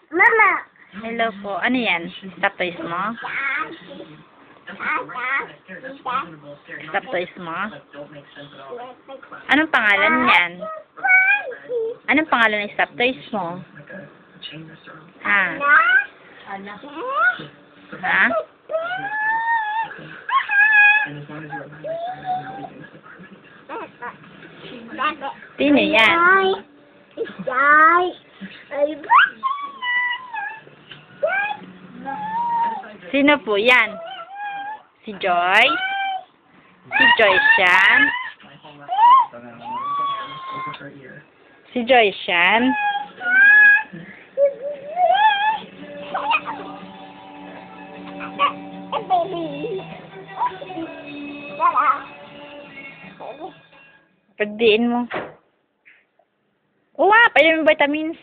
Mama. Hello po. Ano yan? Stop toys mo? Stop toys mo? Anong pangalan niyan? Anong pangalan ng stop toys mo? Ha? Ha? Sino yan? Sino po yan? Si Joy? Si Joy siyan? Si Joy siyan? Pagdiin mo. Oo nga, pwede mo vitamins.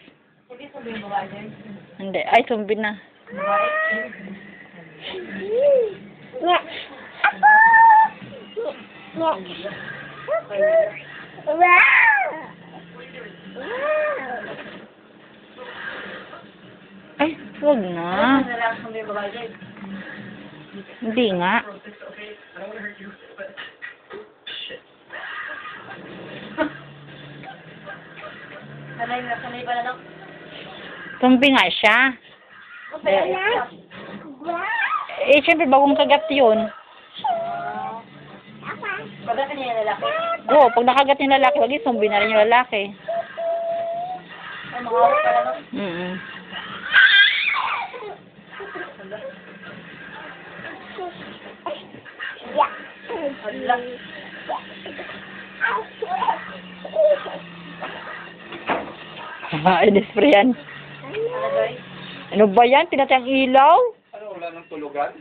Hindi, ay sumbi na. Ay, huwag na. Hindi nga. Sanay ba na, Dok? Tumbi nga siya. Eh, syempre, bagong kagat yun. Kagat niya yung lalaki? Oo, pag nakagat yung lalaki, wag yung zombie na rin yung lalaki. Ay, makawag pala, Dok. Hala. Ay, despre yan. Ano ba yan? Pinatay ang ilaw? Ano, wala nang tulugan?